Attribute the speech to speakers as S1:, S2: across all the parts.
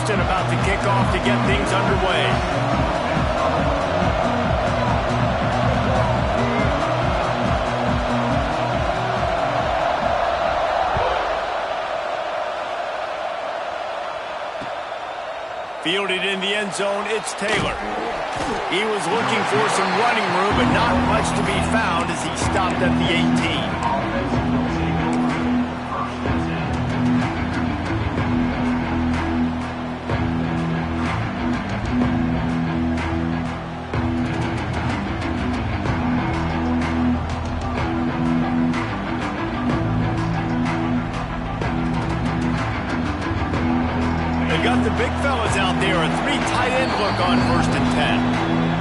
S1: Houston about to kick off to get things underway. Fielded in the end zone, it's Taylor. He was looking for some running room, but not much to be found as he stopped at the 18. Got the big fellas out there, a 3 tight end look on 1st and 10.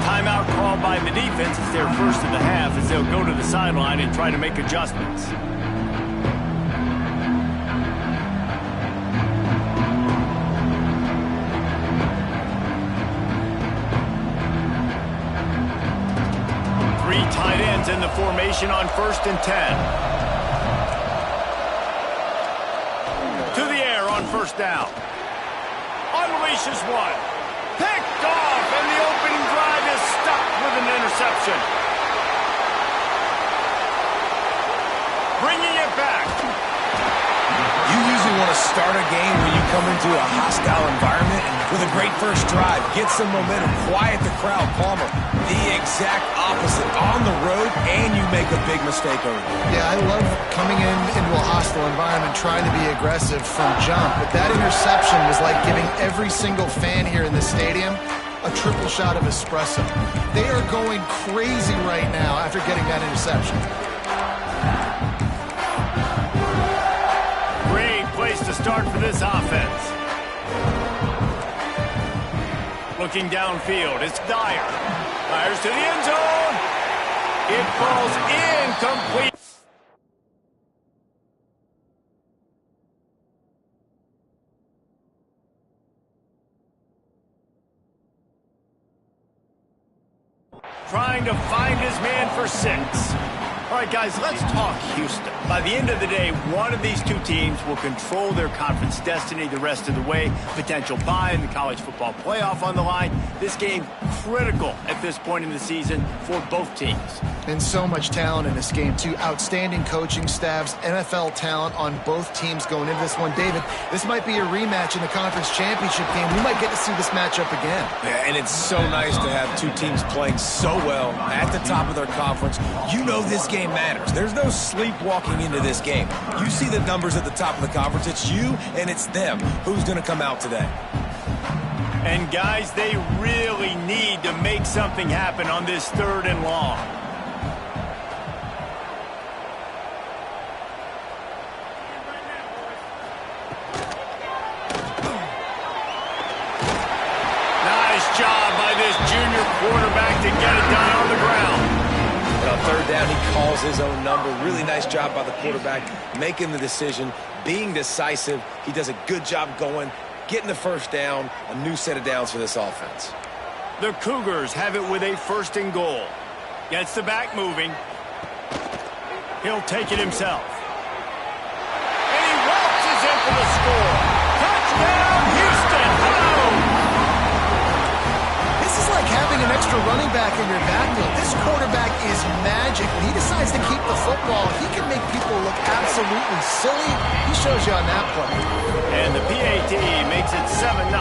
S1: Timeout called by the defense. It's their first of the half as they'll go to the sideline and try to make adjustments. Three tight ends in the formation on 1st and 10. To the air on 1st down. Unleashes one. Picked off, and the opening drive is stopped with an interception. Bringing it back.
S2: You usually want to start a game when you come into a hostile environment with a great first drive. Get some momentum, quiet the crowd, Palmer. The exact opposite. On the road, and you make a big mistake over there.
S3: Yeah, I love coming into a hostile environment, trying to be aggressive from jump. But that interception was like giving every single fan here in the stadium a triple shot of espresso. They are going crazy right now after getting that interception.
S1: Great place to start for this offense. Looking downfield, it's Dyer. Fires to the end zone. It falls incomplete. Trying to find his man for 6. All right, guys, let's talk Houston. By the end of the day, one of these two teams will control their conference destiny the rest of the way. Potential bye in the college football playoff on the line. This game critical at this point in the season for both teams.
S3: And so much talent in this game, too. Outstanding coaching staffs, NFL talent on both teams going into this one. David, this might be a rematch in the conference championship game. We might get to see this matchup again.
S2: Yeah, and it's so nice to have two teams playing so well at the top of their conference. You know this game matters. There's no sleepwalking into this game. You see the numbers at the top of the conference. It's you and it's them. Who's going to come out today?
S1: And, guys, they really need to make something happen on this 3rd and long. Nice job by this junior quarterback to get it done on the ground.
S2: And on 3rd down, he calls his own number. Really nice job by the quarterback, making the decision, being decisive. He does a good job going, getting the 1st down, a new set of downs for this offense.
S1: The Cougars have it with a 1st and goal. Gets the back moving. He'll take it himself. And he waltzes in for the score. Touchdown, Houston!
S3: This is like having an extra running back in your backfield. This quarterback is magic. When he decides to keep the football, he can make people look absolutely silly. He shows you on that play.
S1: And the PAT makes it 7-0.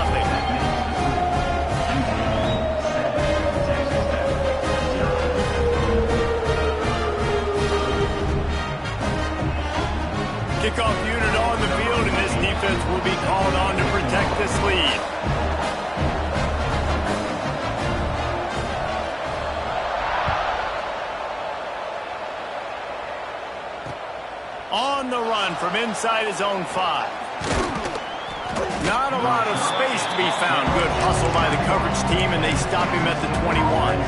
S1: Kickoff unit on the field, and this defense will be called on to protect this lead. On the run from inside his own 5. Not a lot of space to be found. Good hustle by the coverage team, and they stop him at the 21.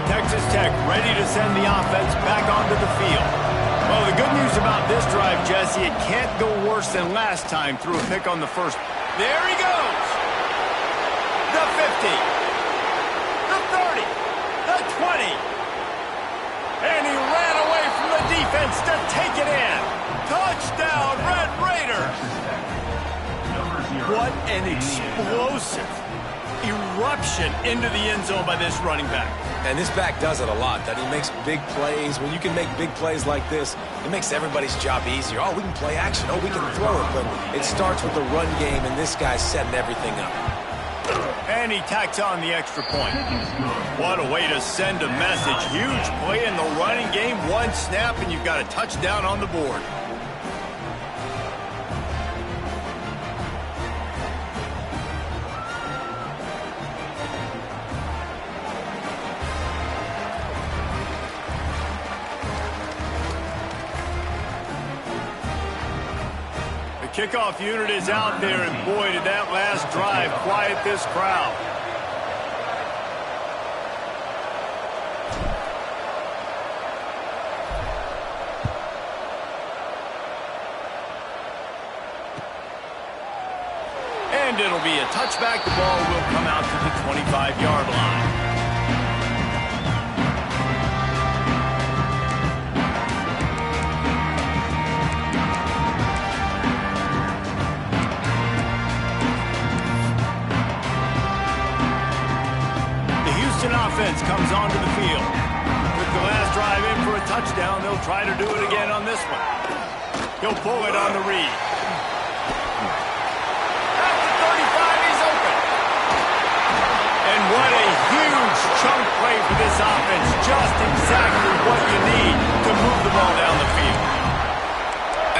S1: Texas Tech ready to send the offense back onto the field. Well, the good news about this drive, Jesse, it can't go worse than last time. Threw a pick on the first. There he goes. The 50. The 30. The 20. And he ran away from the defense to take it in. Touchdown, Red Raiders. What an explosive eruption into the end zone by this running back.
S2: And this back does it a lot, that he makes big plays. When you can make big plays like this, it makes everybody's job easier. Oh, we can play action. Oh, we can throw it. But it starts with the run game, and this guy's setting everything up.
S1: And he tacks on the extra point. What a way to send a message. Huge play in the running game. One snap, and you've got a touchdown on the board. Kickoff unit is out there, and boy, did that last drive quiet this crowd. And it'll be a touchback. The ball will come out to the 25-yard line. Offense comes onto the field. Took the last drive in for a touchdown. They'll try to do it again on this one. He'll pull it on the read. At the 35, he's open. And what a huge chunk play for this offense. Just exactly what you need to move the ball down the field.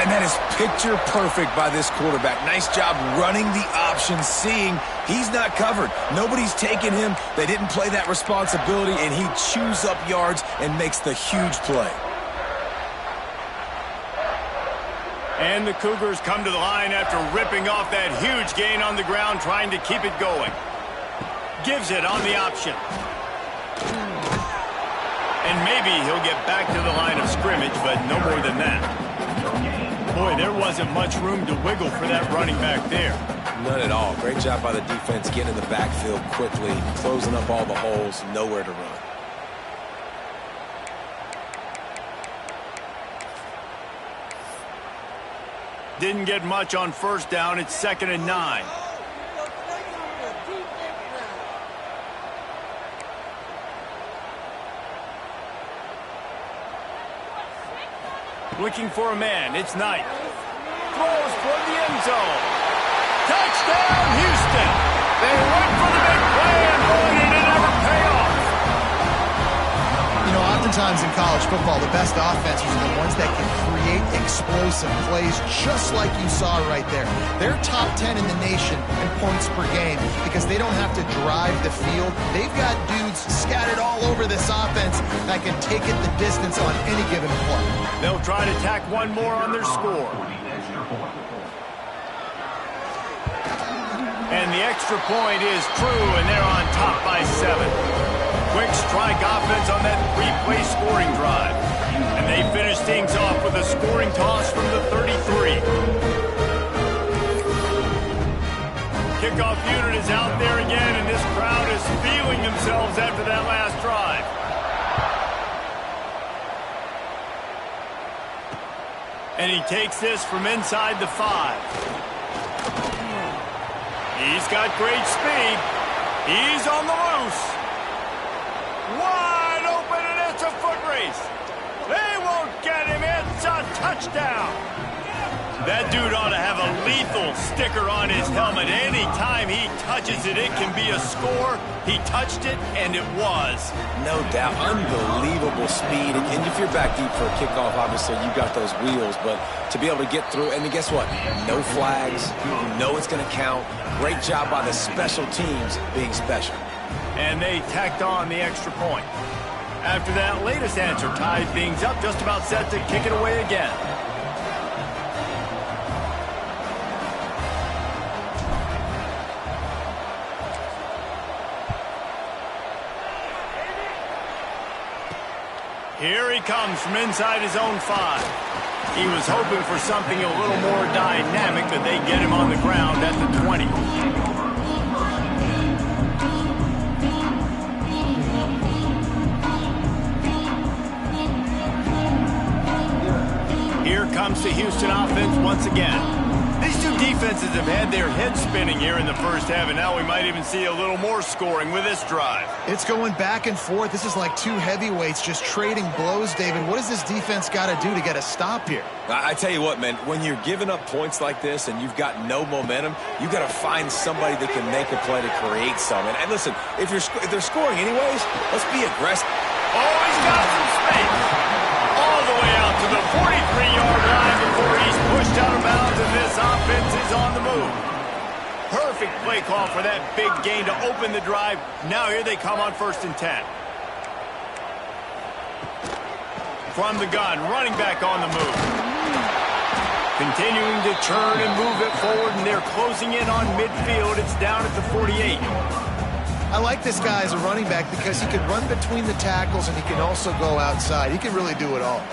S2: And that is picture perfect by this quarterback. Nice job running the option, seeing he's not covered. Nobody's taking him. They didn't play that responsibility, and he chews up yards and makes the huge play.
S1: And the Cougars come to the line after ripping off that huge gain on the ground, trying to keep it going. Gives it on the option. And maybe he'll get back to the line of scrimmage, but no more than that. Boy, there wasn't much room to wiggle for that running back there.
S2: None at all. Great job by the defense getting in the backfield quickly, closing up all the holes, nowhere to run.
S1: Didn't get much on first down. It's 2nd and 9. Looking for a man. It's Knight. Throws for the end zone. Touchdown, Houston. They went for the big play, and boy, did it ever pay off.
S3: You know, oftentimes in college football, the best offenses are the ones that can create explosive plays, just like you saw right there. They're top 10 in the nation in points per game because they don't have to drive the field. They've got dudes scattered all over this offense that can take it the distance on any given play.
S1: They'll try to tack one more on their score. And the extra point is true, and they're on top by 7. Quick strike offense on that 3-play scoring drive. And they finish things off with a scoring toss from the 33. Kickoff unit is out there again, and this crowd is feeling themselves after that last drive. And he takes this from inside the 5. He's got great speed. He's on the loose. Wide open, and it's a foot race. They won't get him. It's a touchdown. That dude ought to have a lethal sticker on his helmet. Anytime he touches it, it can be a score. He touched it, and it was.
S2: No doubt. Unbelievable speed. And if you're back deep for a kickoff, obviously you got those wheels. But to be able to get through, and guess what? No flags. You know it's going to count. Great job by the special teams being special.
S1: And they tacked on the extra point. After that latest answer tied things up, just about set to kick it away again. Here he comes from inside his own 5. He was hoping for something a little more dynamic, but they get him on the ground at the 20. the Houston offense once again. These two defenses have had their heads spinning here in the first half, and now we might even see a little more scoring with this drive.
S3: It's going back and forth. This is like two heavyweights just trading blows, David. What does this defense got to do to get a stop here?
S2: I tell you what, man, when you're giving up points like this and you've got no momentum, you've got to find somebody that can make a play to create some. And listen, if they're scoring anyways, let's be aggressive.
S1: Oh, he's got some space. All the way out to the 43-yard line before he's pushed out of bounds, and this offense is on the move. Perfect play call for that big gain to open the drive. Now here they come on 1st and 10. From the gun, running back on the move. Continuing to turn and move it forward, and they're closing in on midfield. It's down at the 48.
S3: I like this guy as a running back because he can run between the tackles and he can also go outside. He can really do it all.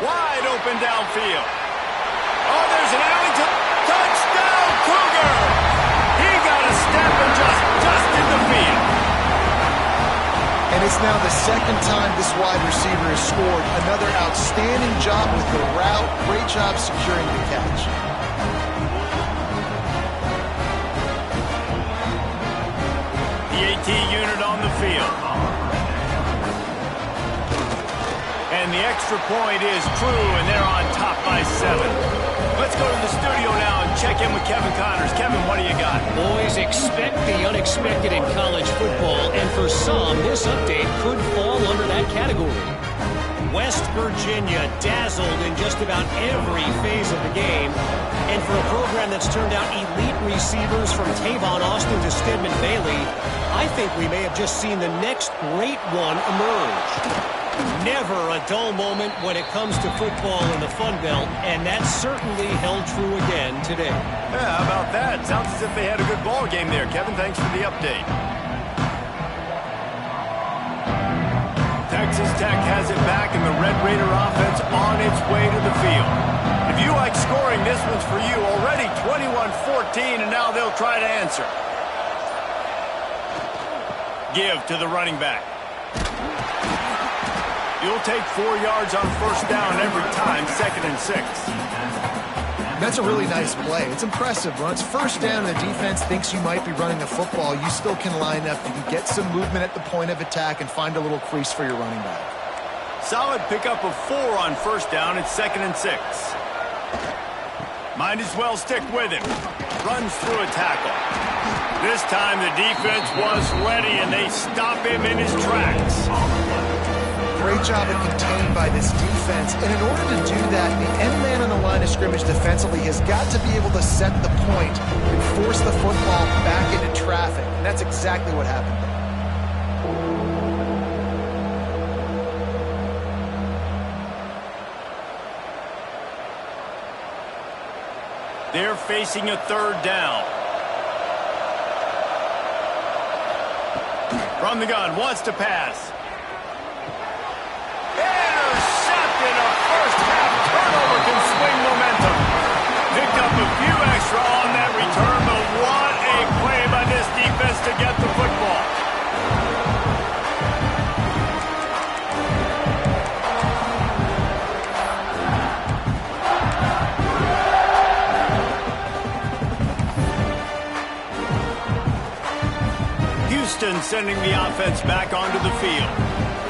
S1: Wide open downfield. Oh, there's an Ellington. Touchdown, Cougar! He got a step and just dusted the field.
S3: And it's now the second time this wide receiver has scored. Another outstanding job with the route. Great job securing the catch.
S1: The AT unit on the field. And the extra point is true, and they're on top by 7. Let's go to the studio now and check in with Kevin Connors. Kevin, what do you got?
S4: Boys, expect the unexpected in college football, and for some, this update could fall under that category. West Virginia dazzled in just about every phase of the game, and for a program that's turned out elite receivers from Tavon Austin to Stedman Bailey, I think we may have just seen the next great one emerge. Never a dull moment when it comes to football in the Fun Belt, and that certainly held true again today.
S1: Yeah, how about that? Sounds as if they had a good ball game there. Kevin, thanks for the update. Texas Tech has it back, and the Red Raider offense on its way to the field. If you like scoring, this one's for you. Already 21-14, and now they'll try to answer. Give to the running back. You'll take 4 yards on 1st down every time, 2nd and 6.
S3: That's a really nice play. It's impressive. When it's 1st down and the defense thinks you might be running the football, you still can line up. You can get some movement at the point of attack and find a little crease for your running back.
S1: Solid pickup of 4 on 1st down. It's 2nd and 6. Might as well stick with him. Runs through a tackle. This time the defense was ready, and they stop him in his tracks.
S3: Great job of containing by this defense. And in order to do that, the end man on the line of scrimmage defensively has got to be able to set the point and force the football back into traffic. And that's exactly what happened there.
S1: They're facing a 3rd down. From the gun, wants to pass. Intercepted, a first-half turnover can swing momentum. Picked up a few extra on that return, but what a play by this defense to get the football. Houston sending the offense back onto the field.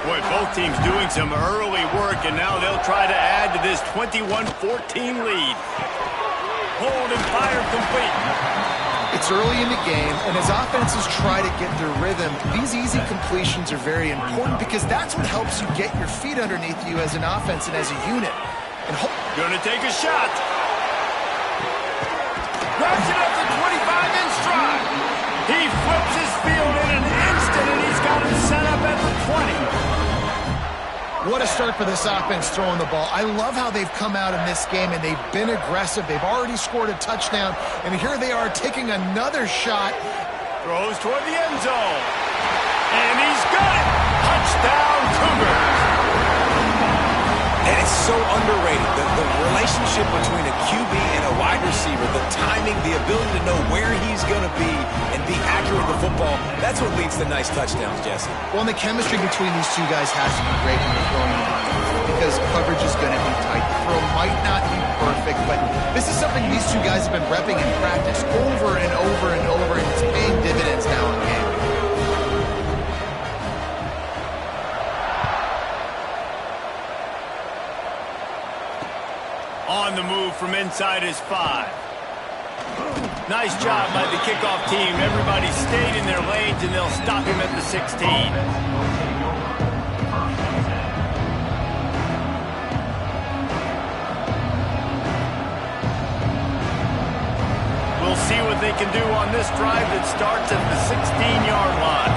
S1: Boy, both teams doing some early work, and now they'll try to add to this 21-14 lead. Hold and fire complete.
S3: It's early in the game, and as offenses try to get their rhythm, these easy completions are very important because that's what helps you get your feet underneath you as an offense and as a unit. And
S1: gonna take a shot. Grabs it up the 25-inch stride. He flips his field in an instant, and he's got him set up at the 20.
S3: What a start for this offense throwing the ball. I love how they've come out in this game, and they've been aggressive. They've already scored a touchdown, and here they are taking another shot.
S1: Throws toward the end zone. And he's got it. Touchdown, Cougars.
S2: And it's so underrated, the relationship between a QB and a wide receiver, the timing, the ability to know where he's going to be and be accurate with the football, that's what leads to nice touchdowns, Jesse.
S3: Well, and the chemistry between these two guys has to be great when they're throwing the ball. because coverage is going to be tight. The throw might not be perfect, but this is something these two guys have been repping in practice over and over and over, and it's paying dividends now in game.
S1: On the move from inside his 5. Nice job by the kickoff team. Everybody stayed in their lanes, and they'll stop him at the 16. We'll see what they can do on this drive that starts at the 16-yard line.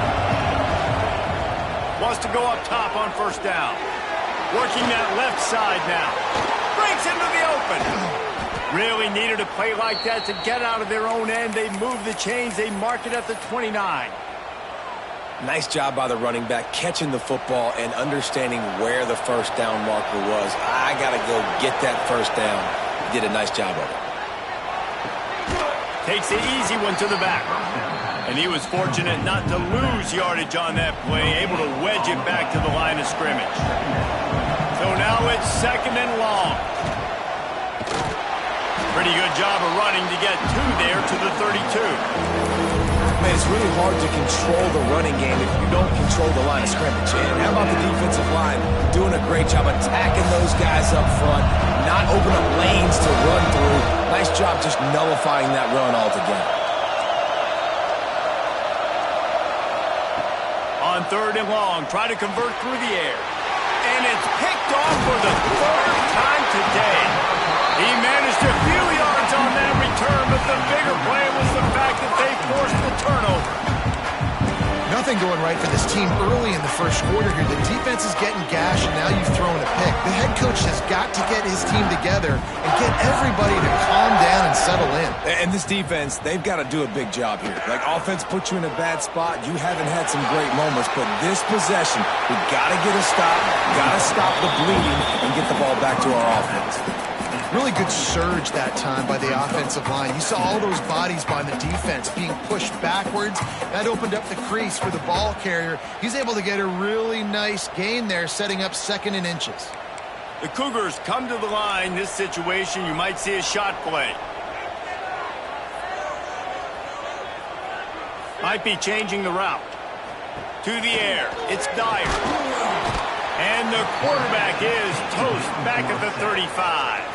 S1: Wants to go up top on first down. Working that left side now. Breaks into the open. Really needed a play like that to get out of their own end. They move the chains. They mark it at the 29.
S2: Nice job by the running back catching the football and understanding where the first down marker was. I got to go get that first down. He did a nice job of it.
S1: Takes the easy one to the back. And he was fortunate not to lose yardage on that play, able to wedge it back to the line of scrimmage. So now it's 2nd and long. Pretty good job of running to get 2 there to the 32.
S2: Man, it's really hard to control the running game if you don't control the line of scrimmage. And how about the defensive line doing a great job attacking those guys up front, not open up lanes to run through. Nice job just nullifying that run altogether.
S1: On 3rd and long, try to convert through the air. And it's picked off for the 3rd time today. He managed a few yards on that return, but the bigger play was the fact that they forced the turnover.
S3: Nothing going right for this team early in the first quarter here. The defense is getting gashed, and now you've thrown a pick. The head coach has got to get his team together and get everybody to calm down and settle in.
S2: And this defense, they've got to do a big job here. Like, offense put you in a bad spot. You haven't had some great moments, but this possession, we got to get a stop, got to stop the bleeding, and get the ball back to our offense.
S3: Really good surge that time by the offensive line. You saw all those bodies by the defense being pushed backwards. That opened up the crease for the ball carrier. He's able to get a really nice gain there, setting up 2nd and inches.
S1: The Cougars come to the line. This situation, you might see a shot play. Might be changing the route. To the air. It's Dyer. And the quarterback is toast back at the 35.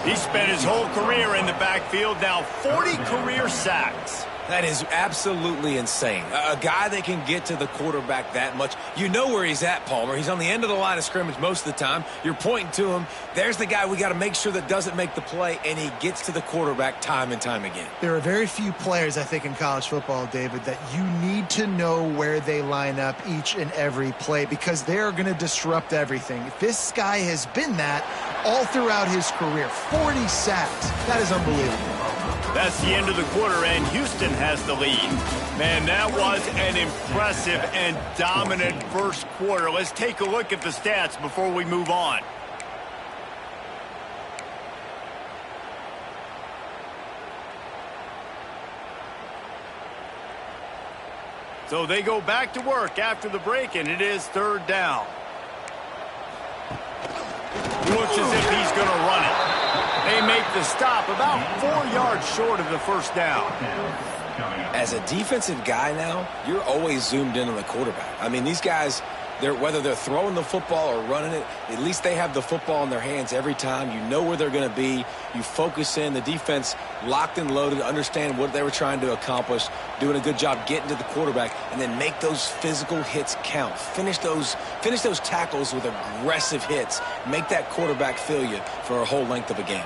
S1: He spent his whole career in the backfield, now 40 career sacks.
S2: That is absolutely insane. A guy that can get to the quarterback that much. You know where he's at, Palmer. He's on the end of the line of scrimmage most of the time. You're pointing to him. There's the guy we got to make sure that doesn't make the play, and he gets to the quarterback time and time again.
S3: There are very few players, I think, in college football, David, that you need to know where they line up each and every play because they're going to disrupt everything. This guy has been that all throughout his career. 40 sacks. That is unbelievable.
S1: That's the end of the quarter, and Houston has the lead. Man, that was an impressive and dominant first quarter. Let's take a look at the stats before we move on. So they go back to work after the break, and it is 3rd down. Looks as if he's going to run it. They make the stop about 4 yards short of the first down.
S2: As a defensive guy now, you're always zoomed in on the quarterback. I mean, these guys, whether they're throwing the football or running it, at least they have the football in their hands every time. You know where they're going to be. You focus in. The defense locked and loaded, understand what they were trying to accomplish, doing a good job getting to the quarterback, and then make those physical hits count. Finish those tackles with aggressive hits. Make that quarterback feel you for a whole length of a game.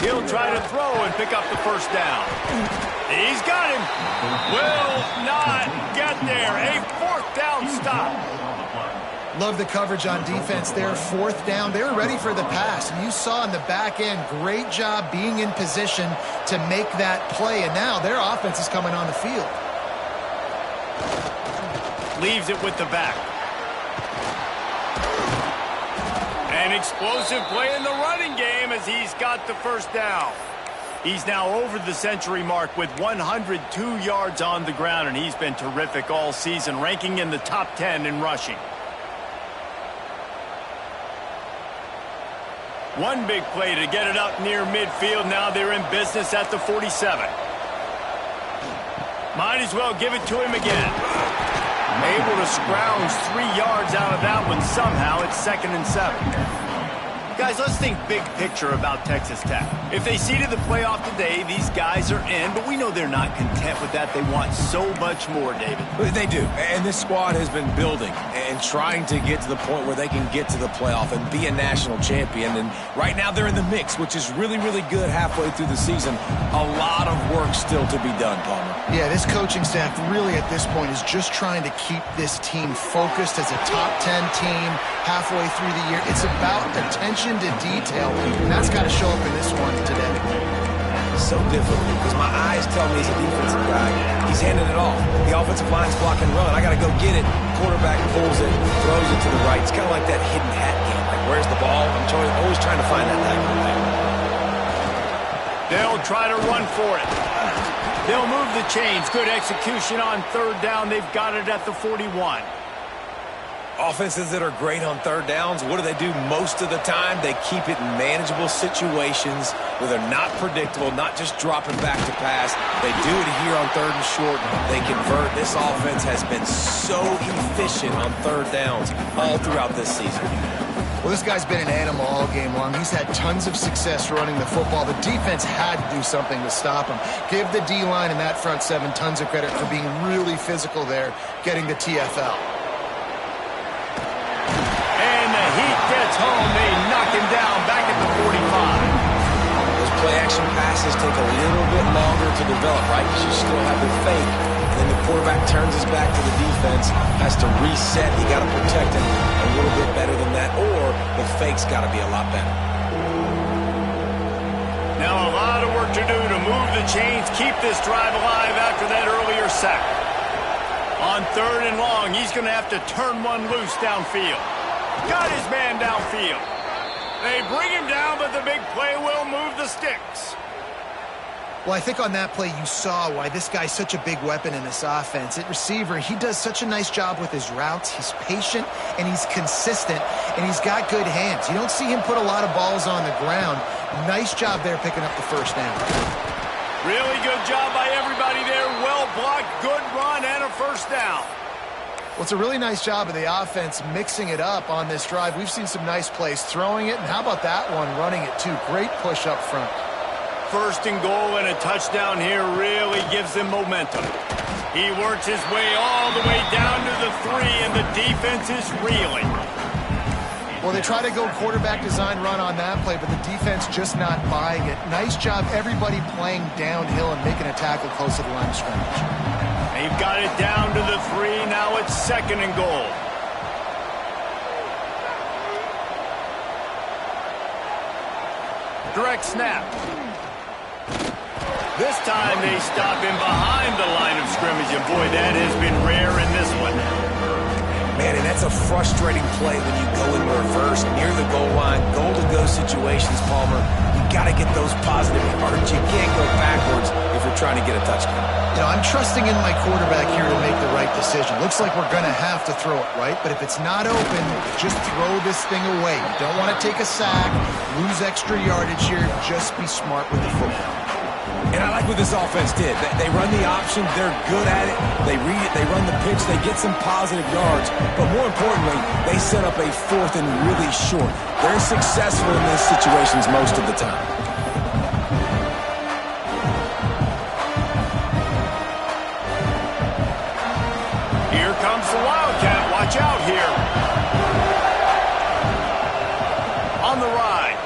S1: He'll try to throw and pick up the first down. He's got him. Will not get there. A 4th down stop.
S3: Love the coverage on defense there. 4th down. They were ready for the pass. And you saw in the back end, great job being in position to make that play. And now their offense is coming on the field.
S1: Leaves it with the back. An explosive play in the running game as he's got the first down. He's now over the century mark with 102 yards on the ground, and he's been terrific all season, ranking in the top 10 in rushing. One big play to get it up near midfield. Now they're in business at the 47. Might as well give it to him again. Able to scrounge 3 yards out of that one somehow. It's 2nd and 7. Guys, let's think big picture about Texas Tech. If they see to the playoff today, these guys are in, but we know they're not content with that. They want so much more, David.
S2: They do, and this squad has been building and trying to get to the point where they can get to the playoff and be a national champion. And right now they're in the mix, which is really, really good halfway through the season. A lot of work still to be done, Palmer.
S3: Yeah, this coaching staff really at this point is just trying to keep this team focused as a top 10 team halfway through the year. It's about attention to detail, and that's got to show up in this one today.
S2: So difficult because my eyes tell me he's a defensive guy. He's handing it off. The offensive line's block and run. I got to go get it. Quarterback pulls it, throws it to the right. It's kind of like that hidden hat game. Like, where's the ball? I'm always trying to find that guy.
S1: They'll try to run for it. They'll move the chains. Good execution on 3rd down. They've got it at the 41.
S2: Offenses that are great on 3rd downs, what do? Most of the time, they keep it in manageable situations where they're not predictable, not just dropping back to pass. They do it here on 3rd and short. They convert. This offense has been so efficient on 3rd downs all throughout this season.
S3: Well, this guy's been an animal all game long. He's had tons of success running the football. The defense had to do something to stop him. Give the D-line and that front 7 tons of credit for being really physical there, getting the TFL.
S1: Heat gets home. They knock him down back at the 45.
S2: Those play-action passes take a little bit longer to develop, right? Because you still have the fake. And then the quarterback turns his back to the defense, has to reset. You got to protect him a little bit better than that, or the fake's got to be a lot better.
S1: Now a lot of work to do to move the chains, keep this drive alive after that earlier sack. On 3rd and long, he's going to have to turn one loose downfield. Got his man downfield. They bring him down, but the big play will move the sticks.
S3: Well, I think on that play you saw why this guy's such a big weapon in this offense. At receiver, he does such a nice job with his routes. He's patient, and he's consistent, and he's got good hands. You don't see him put a lot of balls on the ground. Nice job there picking up the 1st down.
S1: Really good job by everybody there. Well blocked, good run, and a 1st down.
S3: Well, it's a really nice job of the offense mixing it up on this drive. We've seen some nice plays throwing it, and how about that one running it too? Great push up front.
S1: 1st and goal and a touchdown here really gives them momentum. He works his way all the way down to the 3, and the defense is reeling.
S3: Well, they try to go quarterback design run on that play, but the defense just not buying it. Nice job everybody playing downhill and making a tackle close to the line of scrimmage.
S1: They've got it down to the 3. Now it's 2nd and goal. Direct snap. This time they stop him behind the line of scrimmage, and boy, that has been rare in this one.
S2: Man, and that's a frustrating play when you go in reverse near the goal line, goal-to-go situations, Palmer. You got to get those positive yards. You can't go backwards if you're trying to get a touchdown.
S3: You know, I'm trusting in my quarterback here to make the right decision. Looks like we're going to have to throw it, right? But if it's not open, just throw this thing away. You don't want to take a sack, lose extra yardage here. Just be smart with the football.
S2: And I like what this offense did. They run the option. They're good at it. They read it. They run the pitch. They get some positive yards. But more importantly, they set up a 4th and really short. They're successful in these situations most of the time.
S1: Here comes the Wildcat. Watch out here. On the ride.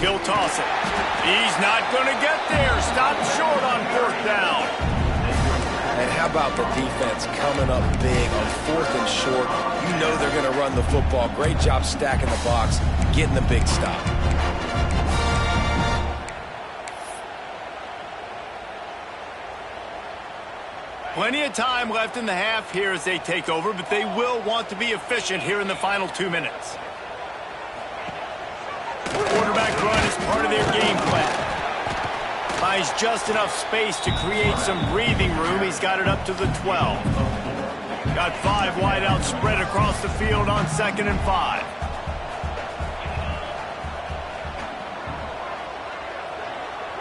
S1: He'll toss it. He's not going to get there. Stop short on 4th down.
S2: And how about the defense coming up big on 4th and short? You know they're going to run the football. Great job stacking the box, getting the big stop.
S1: Plenty of time left in the half here as they take over, but they will want to be efficient here in the final 2 minutes. Quarterback run is part of their game plan. Finds just enough space to create some breathing room. He's got it up to the 12. Got 5 wide out spread across the field on 2nd and 5.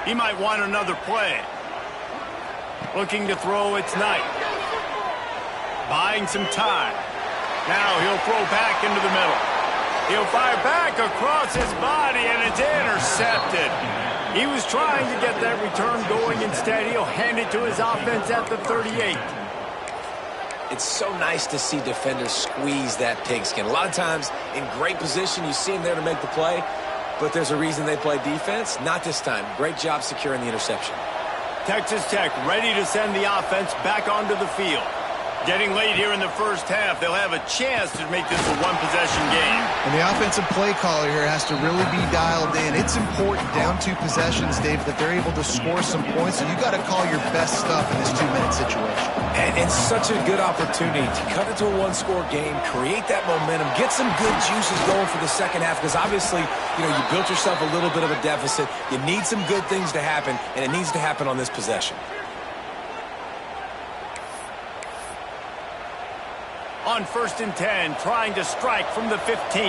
S1: He might want another play. Looking to throw, it's Knight. Buying some time. Now he'll throw back into the middle. He'll fire back across his body, and it's intercepted. He was trying to get that return going. Instead, he'll hand it to his offense at the 38.
S2: It's so nice to see defenders squeeze that pigskin. A lot of times, in great position, you see them there to make the play, but there's a reason they play defense. Not this time. Great job securing the interception.
S1: Texas Tech ready to send the offense back onto the field. Getting late here in the first half, they'll have a chance to make this a one-possession game.
S3: And the offensive play caller here has to really be dialed in. It's important down 2 possessions, Dave, that they're able to score some points. So you got to call your best stuff in this 2-minute situation.
S2: And such a good opportunity to cut it to a one-score game, create that momentum, get some good juices going for the second half, because obviously, you built yourself a little bit of a deficit. You need some good things to happen, and it needs to happen on this possession.
S1: On 1st and 10, trying to strike from the 15.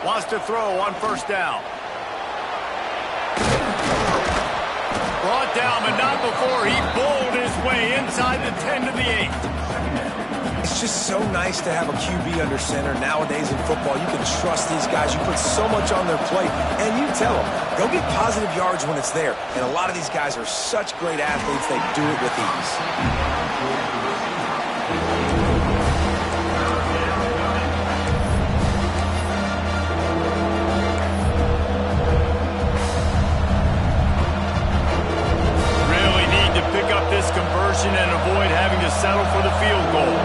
S1: Wants to throw on 1st down. Brought down, but not before he bowled his way inside the 10 to the 8.
S2: It's just so nice to have a QB under center. Nowadays in football, you can trust these guys. You put so much on their plate, and you tell them, go get positive yards when it's there. And a lot of these guys are such great athletes, they do it with ease.
S1: This conversion and avoid having to settle for the field goal.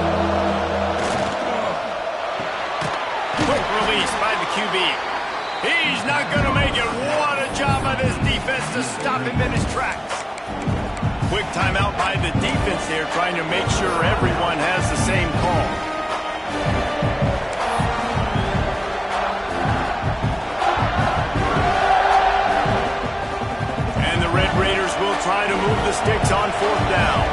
S1: Quick release by the QB. He's not going to make it. What a job by this defense to stop him in his tracks. Quick timeout by the defense here, trying to make sure everyone has the same call. Try to move the sticks on 4th down.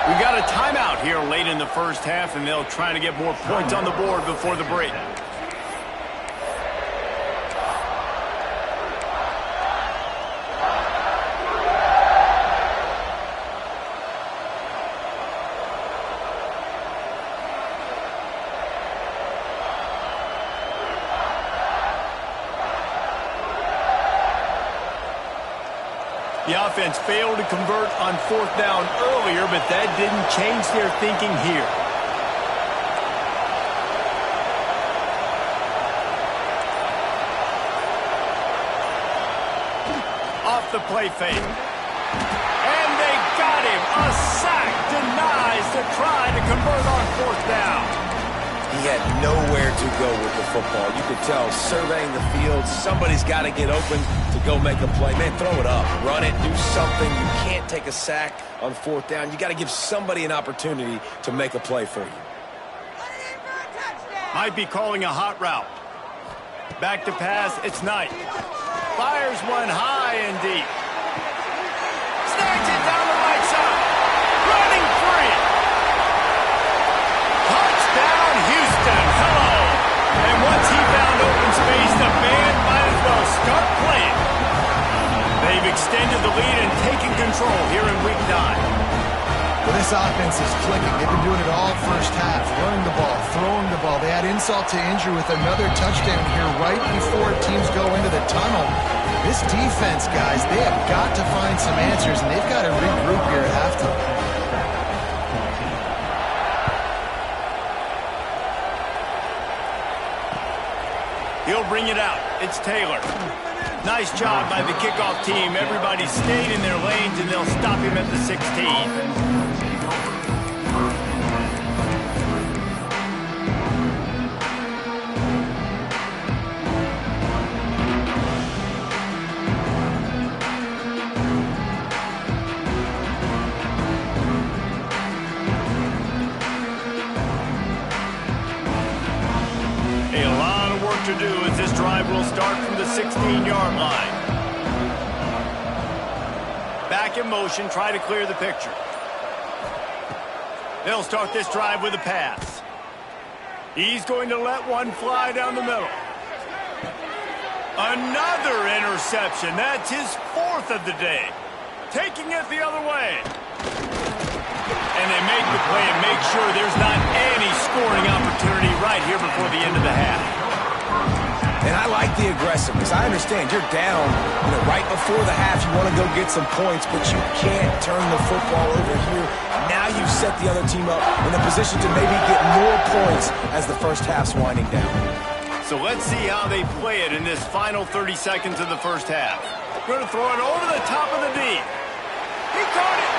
S1: We got a timeout here late in the first half, and they'll try to get more points on the board before the break. The offense failed to convert on 4th down earlier, but that didn't change their thinking here. Off the play fake. And they got him. A sack denies to try to convert on 4th down.
S2: He had nowhere to go with the football. You could tell, surveying the field, somebody's got to get open to go make a play. Man, throw it up, run it, do something. You can't take a sack on 4th down. You got to give somebody an opportunity to make a play for you.
S1: Might be calling a hot route. Back to pass, it's Knight. Fires one high and deep. Snags it down the right side. Running free. Touchdown, Houston. Hello. And once he found open space, the band might as well start playing. They've extended the lead and taken control here in Week 9.
S3: Well, this offense is clicking. They've been doing it all first half. Running the ball, throwing the ball. They add insult to injury with another touchdown here right before teams go into the tunnel. This defense, guys, they have got to find some answers, and they've got to regroup here at halftime.
S1: He'll bring it out. It's Taylor. Nice job by the kickoff team. Everybody stayed in their lanes, and they'll stop him at the 16. to do as this drive will start from the 16-yard line. Back in motion, try to clear the picture. They'll start this drive with a pass. He's going to let one fly down the middle. Another interception. That's his 4th of the day. Taking it the other way. And they make the play and make sure there's not any scoring opportunity right here before the end of the half.
S2: And I like the aggressiveness. I understand you're down, right before the half. You want to go get some points, but you can't turn the football over here. Now you've set the other team up in a position to maybe get more points as the first half's winding down.
S1: So let's see how they play it in this final 30 seconds of the first half. Going to throw it over the top of the D. He caught it.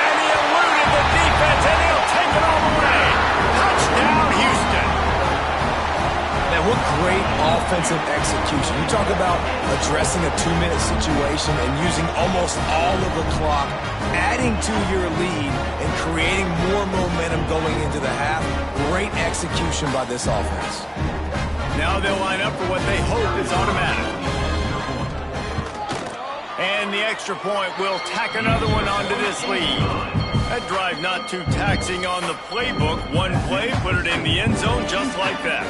S1: And he eluded the defense, and he'll take it all the way. Touchdown, Houston.
S2: Man, what great offensive execution. You talk about addressing a 2-minute situation and using almost all of the clock, adding to your lead, and creating more momentum going into the half. Great execution by this offense.
S1: Now they'll line up for what they hope is automatic. And the extra point will tack another one onto this lead. That drive not too taxing on the playbook. One play, put it in the end zone just like that.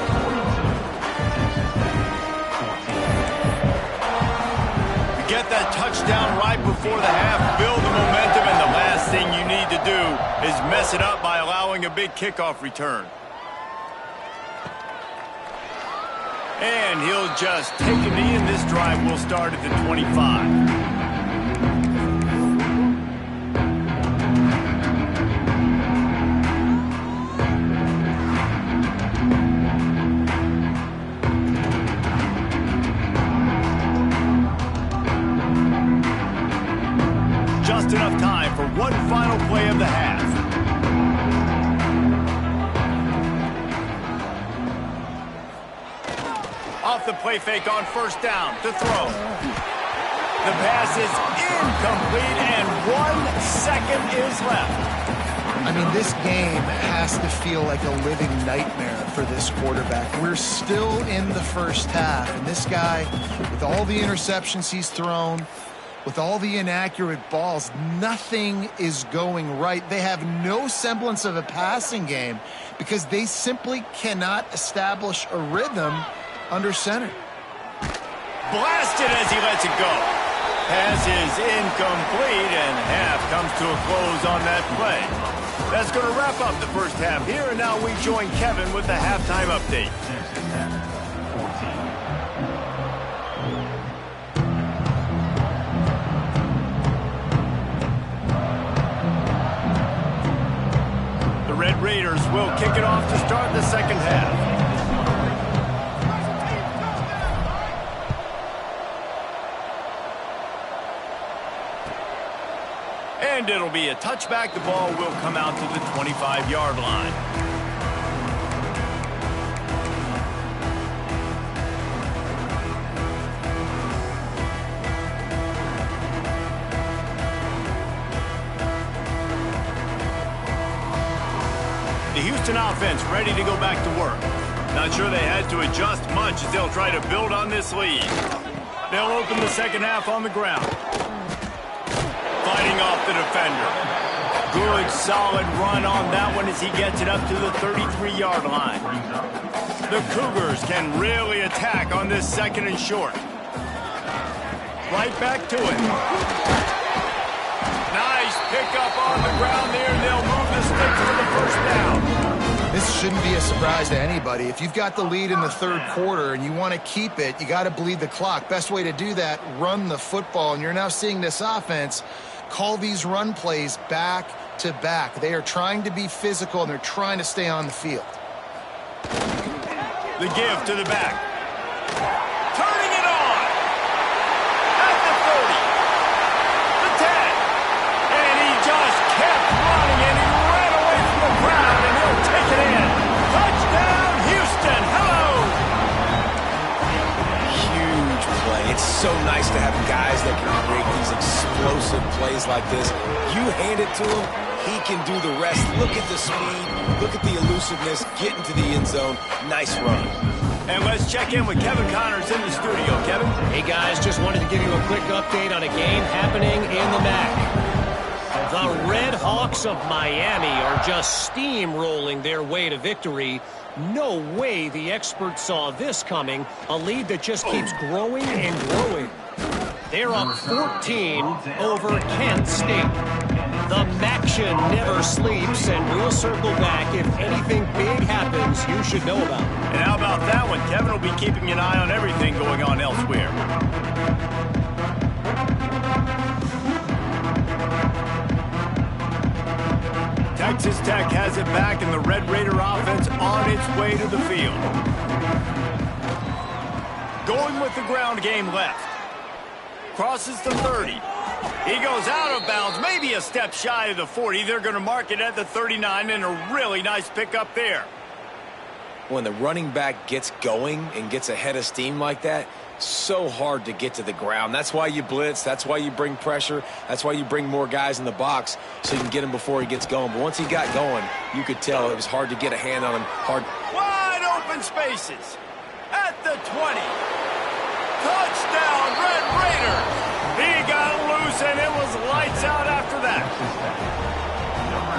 S1: To get that touchdown right before the half, build the momentum, and the last thing you need to do is mess it up by allowing a big kickoff return. And he'll just take a knee, and this drive will start at the 25. Just enough time for one final play of the half. Off the play fake on first down to throw. The pass is incomplete, and 1 second is left.
S3: I mean, this game has to feel like a living nightmare for this quarterback. We're still in the first half, and this guy, with all the interceptions he's thrown, with all the inaccurate balls, nothing is going right. They have no semblance of a passing game because they simply cannot establish a rhythm under center.
S1: Blasted as he lets it go. Pass is incomplete, and half comes to a close on that play. That's going to wrap up the first half here, and now we join Kevin with the halftime update. The Red Raiders will kick it off to start the second half. And it'll be a touchback. The ball will come out to the 25-yard line. The Houston offense ready to go back to work. Not sure they had to adjust much as they'll try to build on this lead. They'll open the second half on the ground. Fighting off the defender. Good, solid run on that one as he gets it up to the 33-yard line. The Cougars can really attack on this second and short. Right back to it. Nice pickup on the ground there. They'll move the sticks to the first down.
S3: This shouldn't be a surprise to anybody. If you've got the lead in the third quarter and you want to keep it, you got to bleed the clock. Best way to do that, run the football. And you're now seeing this offense call these run plays back to back. They are trying to be physical, and they're trying to stay on the field.
S1: The give to the back. Turning it on. At the 30. The 10. And he just kept running, and he ran away from the crowd, and he'll take it in. Touchdown, Houston. Hello.
S2: Huge play. It's so nice to have guys that can create these explosive plays like this. You hand it to him, he can do the rest. Look at the speed, look at the elusiveness, get into the end zone. Nice run.
S1: And let's check in with Kevin Connors in the studio. Kevin?
S4: Hey, guys, just wanted to give you a quick update on a game happening in the MAC. The Red Hawks of Miami are just steamrolling their way to victory. No way the experts saw this coming, a lead that just keeps growing and growing. They're up 14 over Kent State. The Maction never sleeps, and we'll circle back if anything big happens you should know about.
S1: And how about that one? Kevin will be keeping an eye on everything going on elsewhere. Texas Tech has it back, and the Red Raider offense on its way to the field. Going with the ground game left. Crosses the 30. He goes out of bounds, maybe a step shy of the 40. They're going to mark it at the 39, and a really nice pickup there.
S2: When the running back gets going and gets ahead of steam like that, so hard to get to the ground. That's why you blitz. That's why you bring pressure. That's why you bring more guys in the box so you can get him before he gets going. But once he got going, you could tell it was hard to get a hand on him.
S1: Wide open spaces at the 20. Touchdown, Red Raiders. He got loose, and it was lights out after that.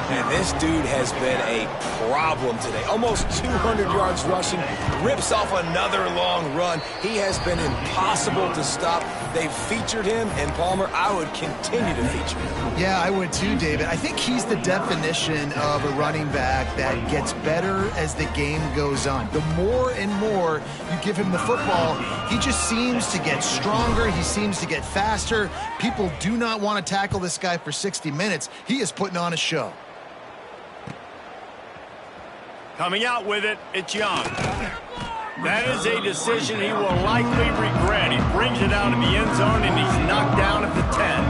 S2: And this dude has been a problem today. Almost 200 yards rushing, rips off another long run. He has been impossible to stop. They've featured him, and Palmer, I would continue to feature him.
S3: Yeah, I would too, David. I think he's the definition of a running back that gets better as the game goes on. The more and more you give him the football, he just seems to get stronger. He seems to get faster. People do not want to tackle this guy for 60 minutes. He is putting on a show.
S1: Coming out with it, it's Young. That is a decision he will likely regret. He brings it out of the end zone, and he's knocked down at the 10.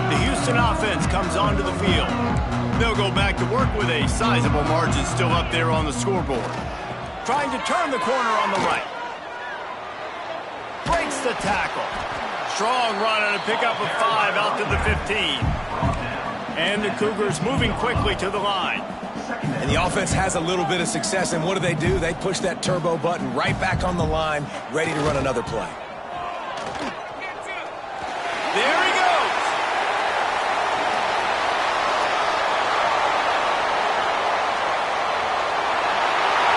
S1: The Houston offense comes onto the field. They'll go back to work with a sizable margin still up there on the scoreboard. Trying to turn the corner on the right. Breaks the tackle. Strong run and a pickup of 5 out to the 15. And the Cougars moving quickly to the line.
S2: And the offense has a little bit of success, and what do? They push that turbo button right back on the line, ready to run another play.
S1: There he goes.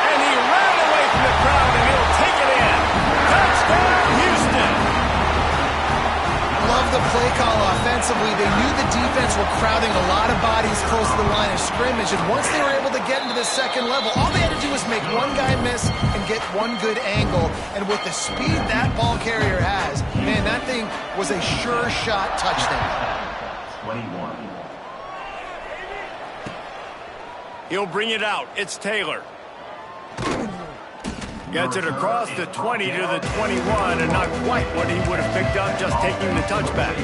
S1: And he ran away from the crowd, and he'll take it in. Touchdown, Houston.
S3: Love the play call offensively. They knew the defense were crowding a lot of bodies close to the line of scrimmage, and once they were able to get into the second level, all they had to do was make one guy miss and get one good angle. And with the speed that ball carrier has, man, that thing was a sure shot touchdown.
S5: 21.
S1: He'll bring it out. It's Taylor. Gets it across the 20 to the 21, and not quite what he would have picked up just taking the touchback.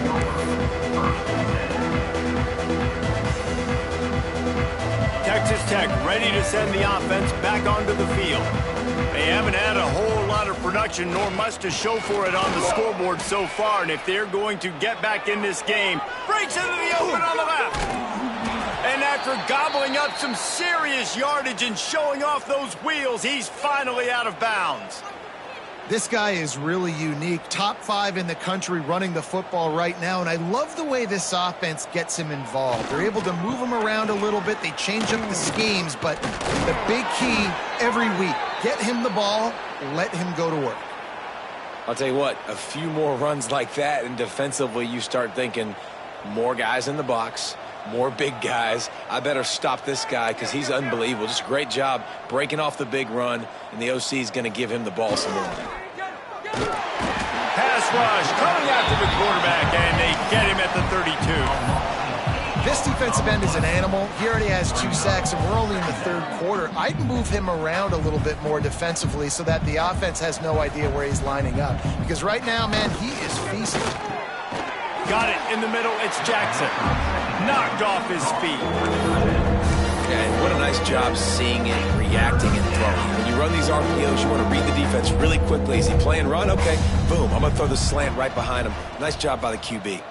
S1: Texas Tech ready to send the offense back onto the field. They haven't had a whole lot of production, nor much to show for it on the scoreboard so far, and if they're going to get back in this game, breaks into the open on the left. And after gobbling up some serious yardage and showing off those wheels, he's finally out of bounds.
S3: This guy is really unique. Top 5 in the country running the football right now, and I love the way this offense gets him involved. They're able to move him around a little bit. They change up the schemes, but the big key every week, get him the ball, let him go to work.
S2: I'll tell you what, a few more runs like that, and defensively you start thinking more guys in the box, more big guys. I better stop this guy because he's unbelievable. Just a great job breaking off the big run, and the OC is going to give him the ball some more.
S1: Pass rush coming after the quarterback, and they get him at the 32.
S3: This defensive end is an animal. He already has 2 sacks, and we're only in the third quarter. I'd move him around a little bit more defensively so that the offense has no idea where he's lining up. Because right now, man, he is feasting.
S1: Got it in the middle. It's Jackson. Knocked off his feet.
S2: And what a nice job seeing it, reacting, and throwing. When you run run these RPOs, you want to read the defense really quickly. Is he playing run? Okay, boom. I'm going to throw the slant right behind him. Nice job by the QB.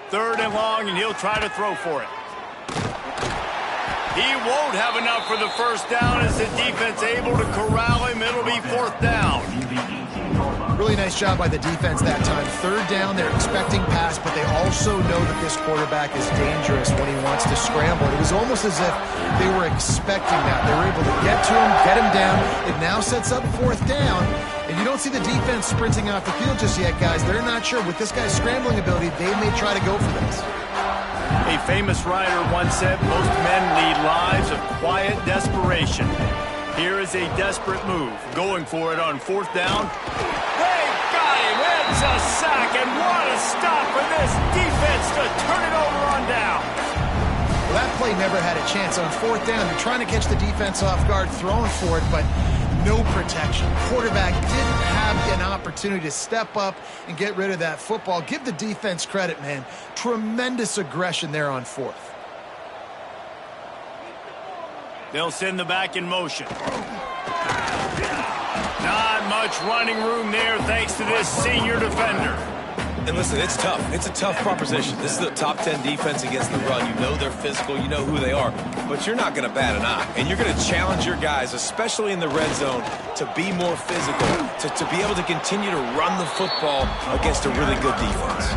S1: Third and long, and he'll try to throw for it. He won't have enough for the first down as the defense able to corral him. It'll be fourth down.
S3: Really nice job by the defense that time. Third down, they're expecting pass, but they also know that this quarterback is dangerous when he wants to scramble. It was almost as if they were expecting that. They were able to get to him, get him down. It now sets up fourth down, and you don't see the defense sprinting off the field just yet, guys. They're not sure. With this guy's scrambling ability, they may try to go for this.
S1: A famous writer once said, most men lead lives of quiet desperation. Here is a desperate move. Going for it on fourth down. They got him. It's a sack, and what a stop for this defense to turn it over on down.
S3: Well, that play never had a chance. On fourth down, they're trying to catch the defense off guard, throwing for it, but no protection. Quarterback didn't have an opportunity to step up and get rid of that football. Give the defense credit, man. Tremendous aggression there on fourth.
S1: They'll send the back in motion. Not much running room there thanks to this senior defender.
S2: And listen, it's tough. It's a tough proposition. This is the top 10 defense against the run. You know they're physical. You know who they are. But you're not going to bat an eye. And you're going to challenge your guys, especially in the red zone, to be more physical, to be able to continue to run the football against a really good defense.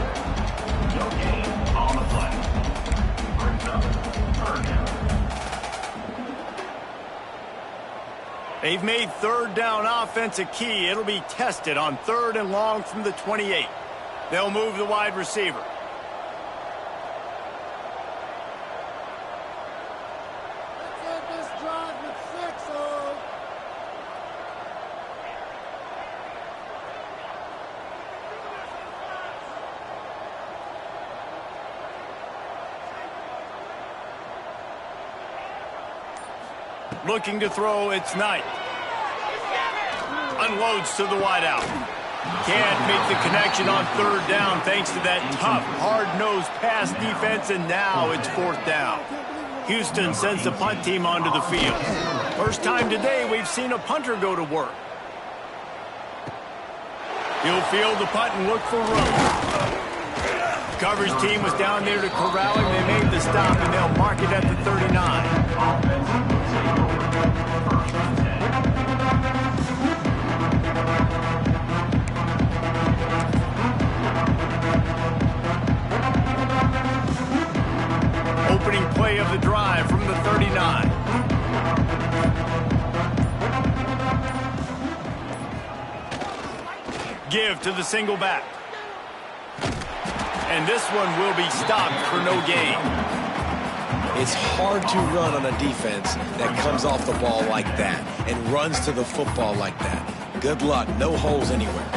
S1: They've made third down offense a key. It'll be tested on third and long from the 28. They'll move the wide receiver.
S5: Let's end this drive with 6-0.
S1: Looking to throw, it's Knight. Unloads to the wideout. Can't make the connection on third down thanks to that tough, hard-nosed pass defense, and now it's fourth down. Houston sends the punt team onto the field. First time today we've seen a punter go to work. He'll field the punt and look for room. Coverage team was down there to corral him. They made the stop, and they'll mark it at the 39. Opening play of the drive from the 39. Give to the single back. And this one will be stopped for no gain.
S2: It's hard to run on a defense that comes off the ball like that and runs to the football like that. Good luck. No holes anywhere.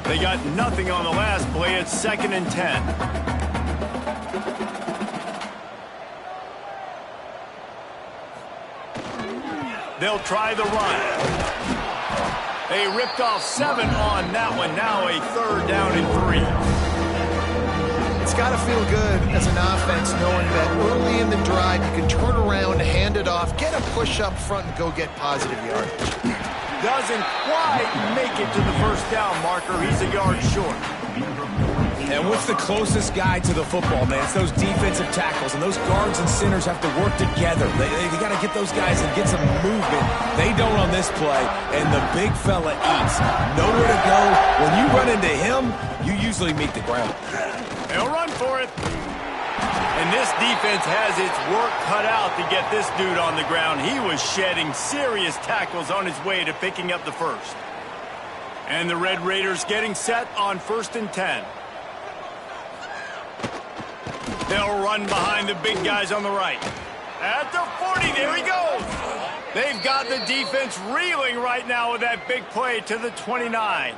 S1: They got nothing on the last play. It's 2nd and 10. They'll try the run. They ripped off 7 on that one. Now a third down and 3.
S3: It's got to feel good as an offense knowing that early in the drive you can turn around, hand it off, get a push up front, and go get positive yardage.
S1: Doesn't quite make it to the first down marker. He's a yard short.
S2: And what's the closest guy to the football, man? It's those defensive tackles, and those guards and centers have to work together. They got to get those guys and get some movement. They don't on this play, and the big fella eats. Nowhere to go. When you run into him, you usually meet the ground.
S1: They'll run for it. And this defense has its work cut out to get this dude on the ground. He was shedding serious tackles on his way to picking up the first. And the Red Raiders getting set on 1st and 10. They'll run behind the big guys on the right. At the 40, there he goes. They've got the defense reeling right now with that big play to the 29.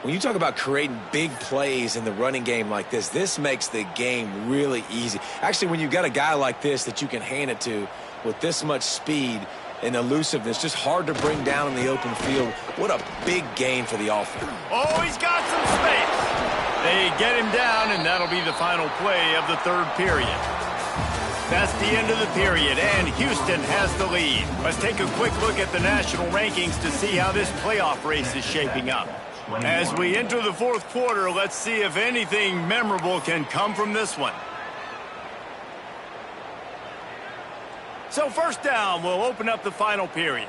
S2: When you talk about creating big plays in the running game like this makes the game really easy. Actually, when you've got a guy like this that you can hand it to with this much speed, and elusiveness. Just hard to bring down in the open field. What a big gain for the offense.
S1: Oh, he's got some space. They get him down, and that'll be the final play of the third period. That's the end of the period, and Houston has the lead. Let's take a quick look at the national rankings to see how this playoff race is shaping up. As we enter the fourth quarter, let's see if anything memorable can come from this one. So first down, we'll open up the final period.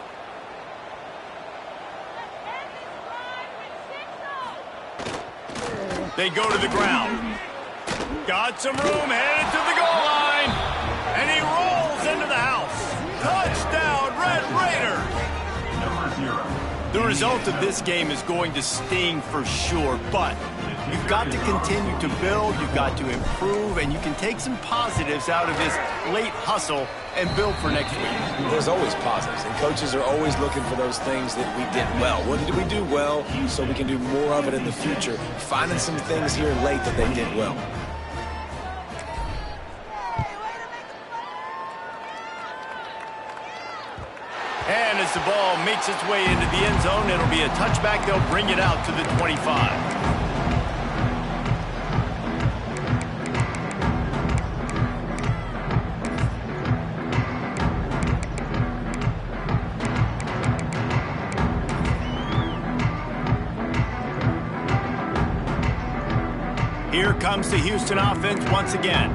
S1: They go to the ground. Got some room, headed to the goal line. And he rolls into the house. Touchdown, Red Raiders. The result of this game is going to sting for sure, but you've got to continue to build, you've got to improve, and you can take some positives out of this late hustle and build for next week.
S2: There's always positives, and coaches are always looking for those things that we did well. What did we do well so we can do more of it in the future? Finding some things here late that they did well.
S1: And as the ball makes its way into the end zone, it'll be a touchback. They'll bring it out to the 25. Here comes the Houston offense once again.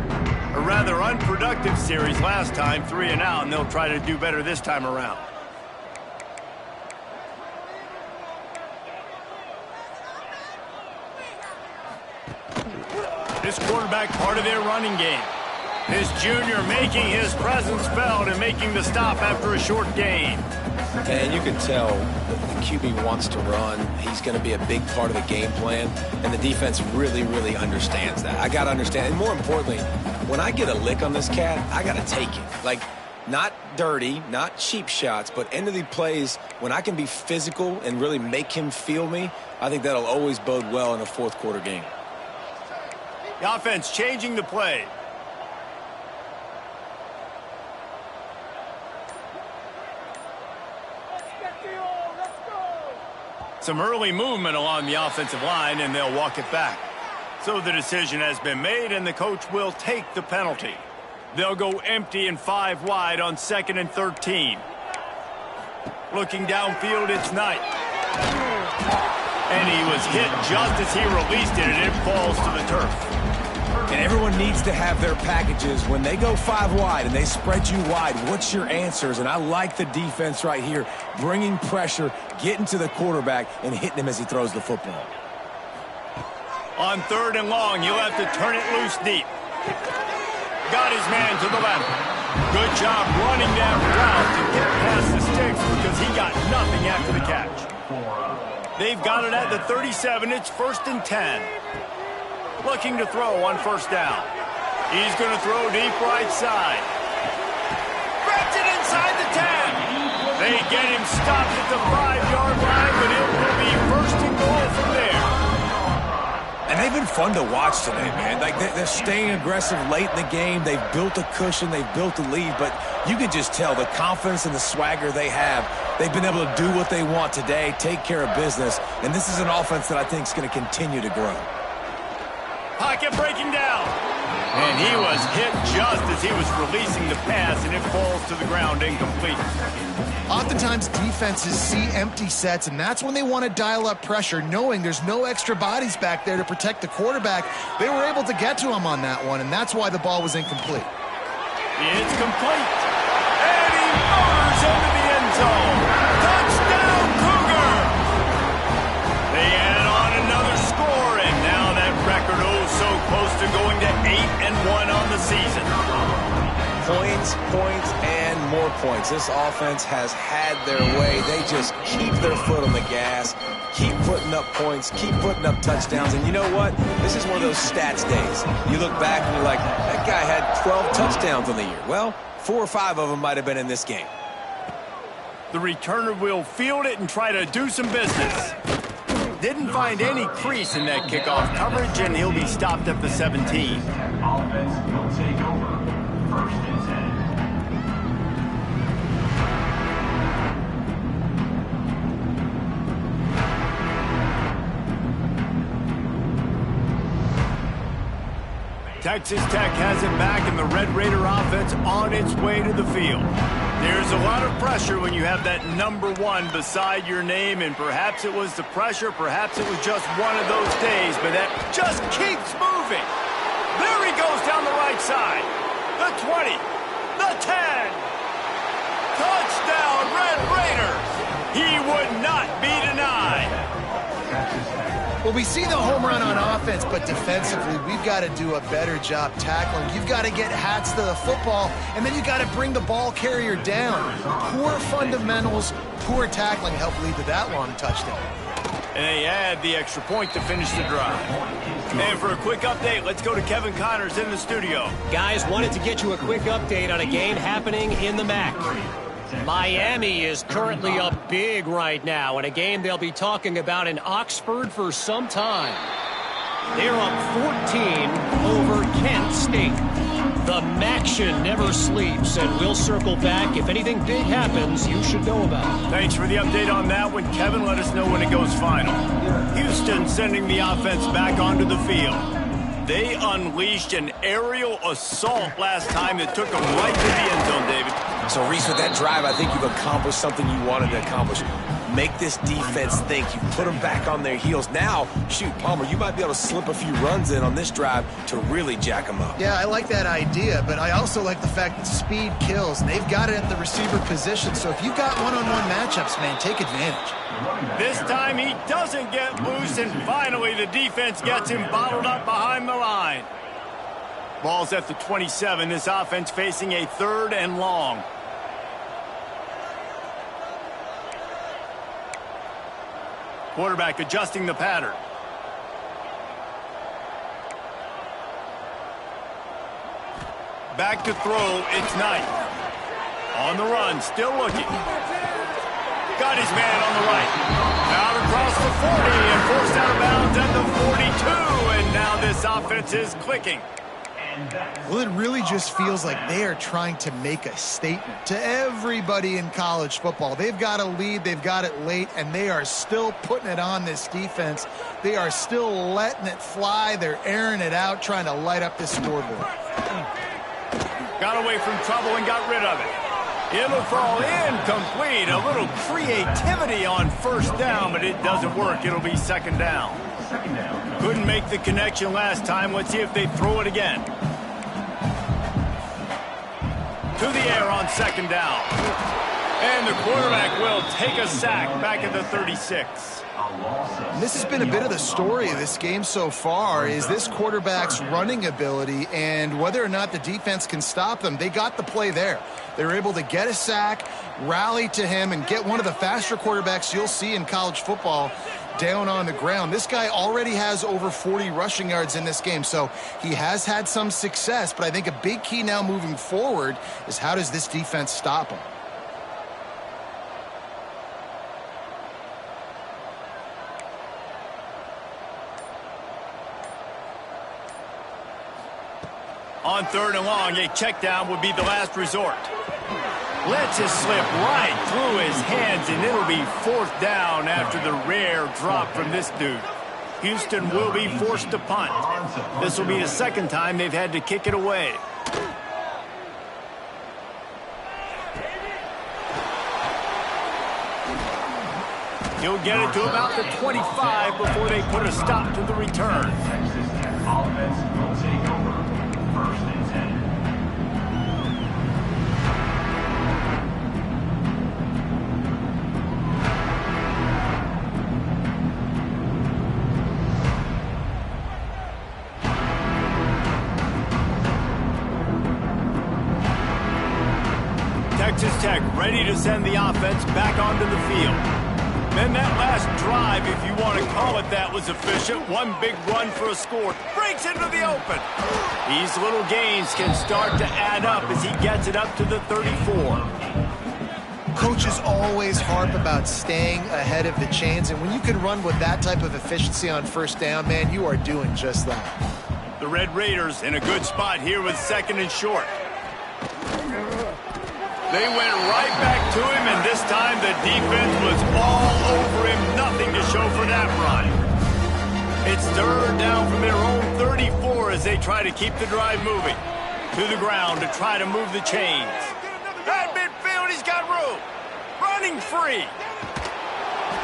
S1: A rather unproductive series last time, 3 and out, and they'll try to do better this time around. This quarterback part of their running game. This junior making his presence felt and making the stop after a short gain.
S2: And you can tell that the QB wants to run. He's going to be a big part of the game plan, and the defense really, really understands that. I got to understand, and more importantly, when I get a lick on this cat, I got to take it. Like, not dirty, not cheap shots, but end of the plays, when I can be physical and really make him feel me, I think that'll always bode well in a fourth quarter game.
S1: The offense changing the play. Some early movement along the offensive line, and they'll walk it back. So the decision has been made, and the coach will take the penalty. They'll go empty and 5 wide on 2nd and 13. Looking downfield, it's Knight. And he was hit just as he released it, and it falls to the turf.
S2: And everyone needs to have their packages. When they go 5 wide and they spread you wide, what's your answers? And I like the defense right here, bringing pressure, getting to the quarterback, and hitting him as he throws the football.
S1: On 3rd and long, he'll have to turn it loose deep. Got his man to the left. Good job running that route to get past the sticks because he got nothing after the catch. They've got it at the 37. It's 1st and 10. Looking to throw on 1st down. He's going to throw deep right side. Spreads it inside the 10. They get him stopped at the 5-yard line, but it will be 1st and goal from there.
S2: And they've been fun to watch today, man. Like, they're staying aggressive late in the game. They've built a cushion. They've built a lead. But you can just tell the confidence and the swagger they have. They've been able to do what they want today, take care of business. And this is an offense that I think is going to continue to grow.
S1: Pocket breaking down. And he was hit just as he was releasing the pass, and it falls to the ground incomplete.
S3: Oftentimes, defenses see empty sets, and that's when they want to dial up pressure, knowing there's no extra bodies back there to protect the quarterback. They were able to get to him on that one, and that's why the ball was incomplete.
S1: It's complete. And he motors into the end zone. Touchdown, Cougar! They add on another score, and now that record so close to going to 8-1 on the season.
S2: Points, and more points. This offense has had their way. They just keep their foot on the gas, keep putting up points, keep putting up touchdowns. And you know what? This is one of those stats days. You look back and you're like, that guy had 12 touchdowns on the year. Well, 4 or 5 of them might have been in this game.
S1: The returner will field it and try to do some business. Didn't find any crease in that kickoff coverage, and he'll be stopped at the 17.
S6: Offense will take over 1st and 10.
S1: Texas Tech has it back, and the Red Raider offense on its way to the field. There's a lot of pressure when you have that number 1 beside your name, and perhaps it was the pressure, perhaps it was just one of those days, but that just keeps moving. There he goes down the right side. The 20, the 10. Touchdown, Red Raiders. He would not be denied.
S3: Well, we see the home run on offense, but defensively, we've got to do a better job tackling. You've got to get hats to the football, and then you got to bring the ball carrier down. Poor fundamentals, poor tackling helped lead to that long touchdown.
S1: And they add the extra point to finish the drive. And for a quick update, let's go to Kevin Connors in the studio.
S4: Guys, wanted to get you a quick update on a game happening in the MAC. Miami is currently up big right now in a game they'll be talking about in Oxford for some time. They're up 14 over Kent State. The MACtion never sleeps, and we'll circle back. If anything big happens, you should know about it.
S1: Thanks for the update on that one, Kevin. Let us know when it goes final. Houston sending the offense back onto the field. They unleashed an aerial assault last time that took them right to the end zone, David.
S2: So, Reese, with that drive, I think you've accomplished something you wanted to accomplish. Make this defense think. You put them back on their heels. Now, shoot, Palmer, you might be able to slip a few runs in on this drive to really jack them up.
S3: Yeah, I like that idea, but I also like the fact that speed kills, and they've got it at the receiver position. So if you've got one-on-one matchups, man, take advantage.
S1: This time he doesn't get loose, and finally the defense gets him bottled up behind the line. Ball's at the 27. This offense facing a 3rd and long. Quarterback adjusting the pattern. Back to throw, it's Knight. On the run, still looking. Got his man on the right. Out across the 40 and forced out of bounds at the 42. And now this offense is clicking.
S3: Well, it really just feels like they are trying to make a statement to everybody in college football. They've got a lead, they've got it late, and they are still putting it on this defense. They are still letting it fly. They're airing it out, trying to light up this scoreboard.
S1: Got away from trouble and got rid of it. It'll fall incomplete. A little creativity on 1st down, but it doesn't work. It'll be 2nd down. Couldn't make the connection last time. Let's see if they throw it again. To the air on 2nd down. And the quarterback will take a sack back at the 36.
S3: This has been a bit of the story of this game so far, is this quarterback's running ability and whether or not the defense can stop them. They got the play there. They were able to get a sack, rally to him, and get one of the faster quarterbacks you'll see in college football down on the ground. This guy already has over 40 rushing yards in this game, so he has had some success, but I think a big key now moving forward is how does this defense stop him?
S1: On 3rd and long, a check down would be the last resort. Lets it slip right through his hands, and it'll be 4th down after the rare drop from this dude. Houston will be forced to punt. This will be the 2nd time they've had to kick it away. He'll get it to about the 25 before they put a stop to the return.
S6: Offense will take over 1st and 10.
S1: Texas Tech ready to send the offense back onto the field. Then that last drive, if you want to call it that, was efficient. One big run for a score. Breaks into the open. These little gains can start to add up as he gets it up to the 34.
S3: Coaches always harp about staying ahead of the chains, and when you can run with that type of efficiency on 1st down, man, you are doing just that.
S1: The Red Raiders in a good spot here with 2nd and short. They went right back to him, and this time the defense was all over him. Nothing to show for that run. It's third down from their own 34 as they try to keep the drive moving. To the ground to try to move the chains. At midfield, he's got room. Running free.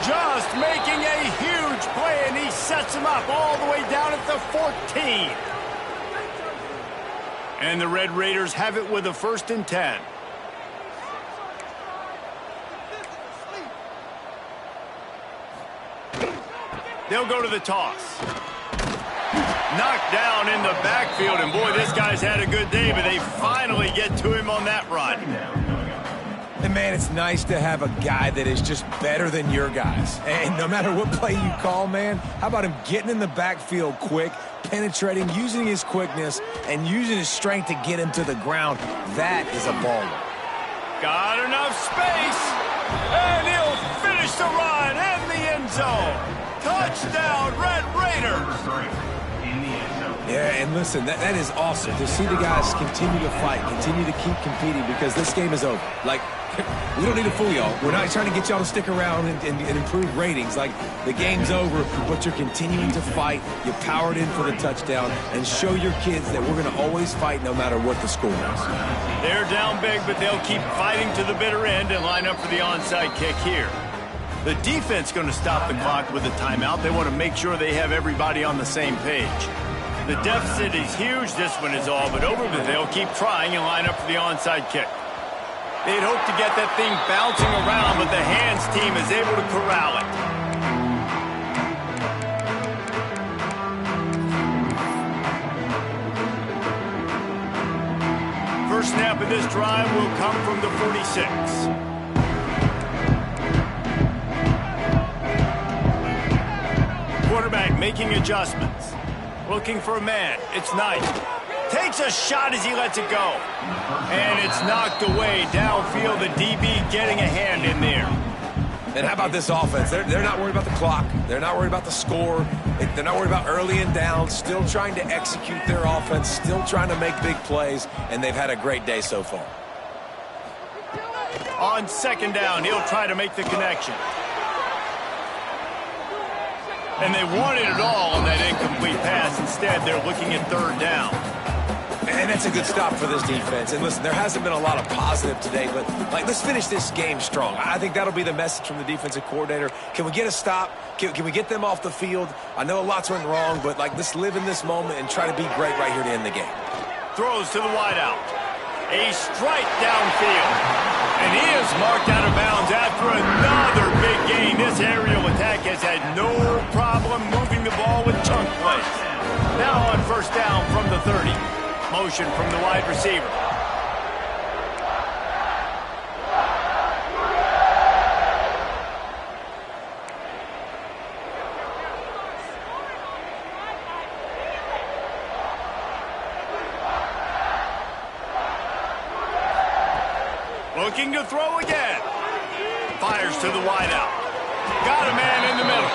S1: Just making a huge play, and he sets him up all the way down at the 14. And the Red Raiders have it with a 1st and 10. They'll go to the toss. Knocked down in the backfield, and boy, this guy's had a good day, but they finally get to him on that run.
S2: And man, it's nice to have a guy that is just better than your guys. And no matter what play you call, man, how about him getting in the backfield quick, penetrating, using his quickness, and using his strength to get him to the ground? That is a baller.
S1: Got enough space, and he'll finish the run in the end zone. Touchdown, Red Raiders.
S2: Yeah, and listen, that is awesome to see the guys continue to fight, continue to keep competing, because this game is over. Like, we don't need to fool y'all. We're not trying to get y'all to stick around and improve ratings. Like, the game's over, but you're continuing to fight. You powered in for the touchdown, and show your kids that we're going to always fight no matter what the score is.
S1: They're down big, but they'll keep fighting to the bitter end and line up for the onside kick here. The defense going to stop the clock with a timeout. They want to make sure they have everybody on the same page. The deficit is huge. This one is all but over, but they'll keep trying and line up for the onside kick. They'd hope to get that thing bouncing around, but the hands team is able to corral it. First snap of this drive will come from the 46. Quarterback making adjustments. Looking for a man. It's Knight. Takes a shot as he lets it go. And it's knocked away downfield. The DB getting a hand in there.
S2: And how about this offense? They're not worried about the clock. They're not worried about the score. They're not worried about early and down. Still trying to execute their offense. Still trying to make big plays. And they've had a great day so far.
S1: On 2nd down, he'll try to make the connection. And they wanted it all on that incomplete pass. Instead, they're looking at 3rd down.
S2: And that's a good stop for this defense. And listen, there hasn't been a lot of positive today, but let's finish this game strong. I think that'll be the message from the defensive coordinator. Can we get a stop? Can we get them off the field? I know a lot's went wrong, but let's live in this moment and try to be great right here to end the game.
S1: Throws to the wideout. A strike downfield. And he is marked out of bounds after another big gain. This aerial attack has had no problem moving the ball with chunk plays. Now on 1st down from the 30. Motion from the wide receiver. Looking to throw again. Fires to the wideout. Got a man in the middle.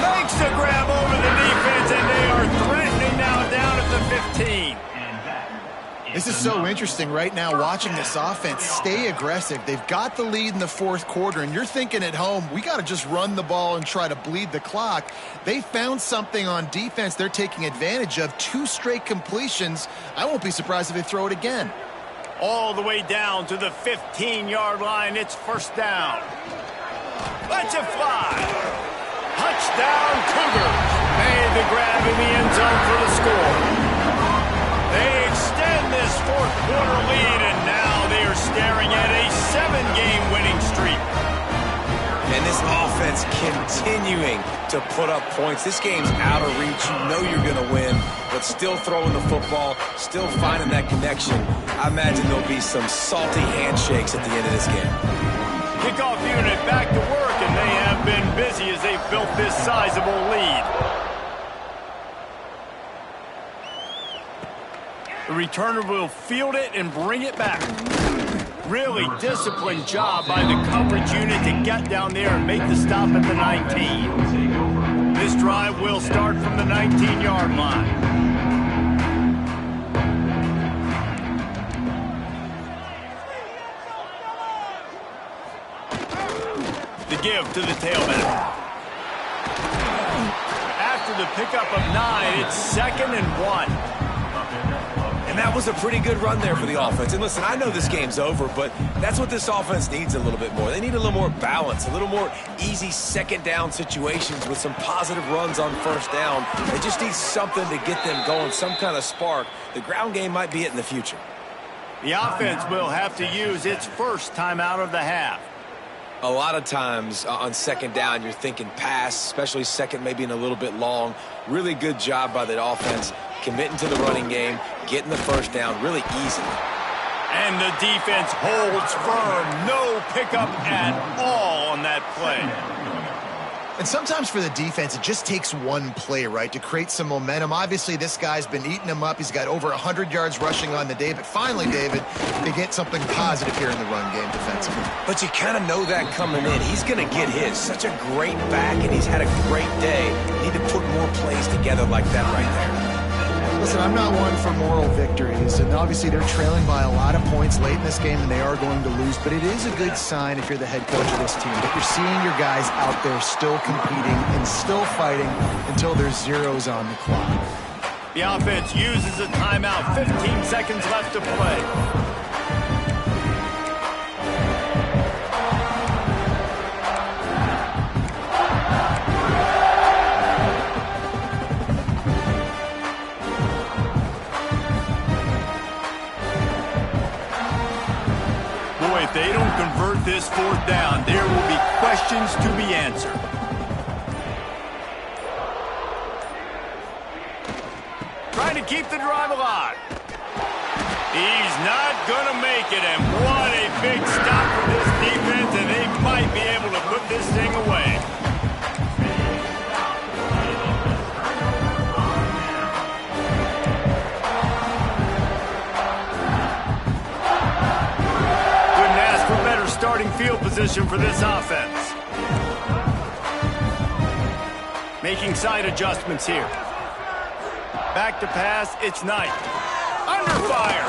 S1: Makes the grab over the defense, and they are threatening now down at the 15.
S3: This is so interesting right now, watching this offense stay aggressive. They've got the lead in the 4th quarter, and you're thinking at home, we got to just run the ball and try to bleed the clock. They found something on defense they're taking advantage of. 2 straight completions. I won't be surprised if they throw it again.
S1: All the way down to the 15-yard line. It's 1st down. Lets it fly. Touchdown, Cougars. Made the grab in the end zone for the score. They extend this 4th quarter lead, and now they are staring at a 7-game winning streak.
S2: And this offense continuing to put up points. This game's out of reach. You know you're going to win, but still throwing the football, still finding that connection. I imagine there'll be some salty handshakes at the end of this game.
S1: Kickoff unit back to work, and they have been busy as they've built this sizable lead. The returner will field it and bring it back. Really disciplined job by the coverage unit to get down there and make the stop at the 19. This drive will start from the 19-yard line. The give to the tailback. after the pickup of 9, it's 2nd and 1.
S2: And that was a pretty good run there for the offense. And listen, I know this game's over, but that's what this offense needs a little bit more. They need a little more balance, a little more easy second down situations with some positive runs on first down. They just need something to get them going, some kind of spark. The ground game might be it in the future.
S1: The offense will have to use its first timeout of the half.
S2: A lot of times on second down, you're thinking pass, especially second, maybe in a little bit long. Really good job by the offense, committing to the running game, getting the first down really easily.
S1: And the defense holds firm. No pickup at all on that play.
S3: And sometimes for the defense, it just takes one play, right, to create some momentum. Obviously, this guy's been eating him up. He's got over 100 yards rushing on the day. But finally, David, they get something positive here in the run game defensively.
S2: But you kind of know that coming in. He's going to get his. Such a great back, and he's had a great day. Need to put more plays together like that right there.
S3: Listen, I'm not one for moral victories, and obviously they're trailing by a lot of points late in this game, and they are going to lose, but it is a good sign if you're the head coach of this team that you're seeing your guys out there still competing and still fighting until there's zeros on the clock.
S1: The offense uses a timeout. 15 seconds left to play. If they don't convert this fourth down, there will be questions to be answered. Trying to keep the drive alive. He's not going to make it, and what a big stop for this defense, and they might be able to put this thing away. Starting field position for this offense. Making side adjustments here. Back to pass, it's Knight. Under fire.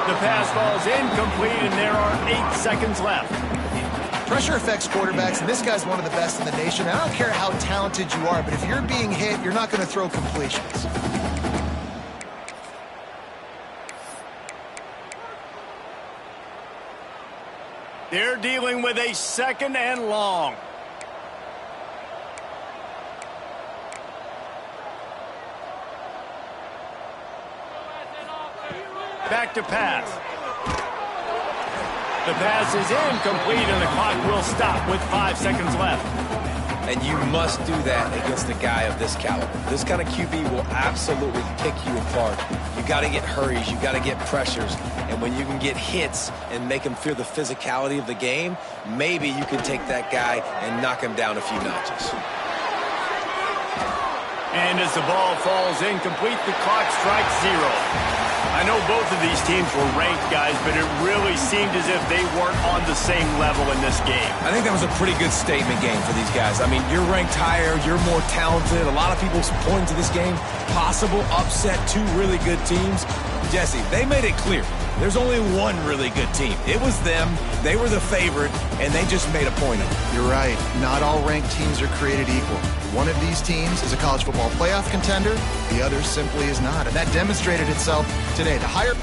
S1: The pass falls incomplete, and there are 8 seconds left.
S3: Pressure affects quarterbacks, and this guy's one of the best in the nation. I don't care how talented you are, but if you're being hit, you're not going to throw completions.
S1: They're dealing with a 2nd and long. Back to pass. The pass is incomplete, and the clock will stop with 5 seconds left.
S2: And you must do that against a guy of this caliber. This kind of QB will absolutely pick you apart. You got to get hurries. You got to get pressures. And when you can get hits and make him feel the physicality of the game, maybe you can take that guy and knock him down a few notches.
S1: And as the ball falls incomplete, the clock strikes 0. I know both of these teams were ranked, guys, but it really seemed as if they weren't on the same level in this game.
S2: I think that was a pretty good statement game for these guys. I mean, you're ranked higher, you're more talented. A lot of people pointing to this game, possible upset, 2 really good teams. Jesse, they made it clear. There's only one really good team. It was them. They were the favorite, and they just made a point of it.
S3: You're right. Not all ranked teams are created equal. One of these teams is a college football playoff contender. The other simply is not. And that demonstrated itself today. The higher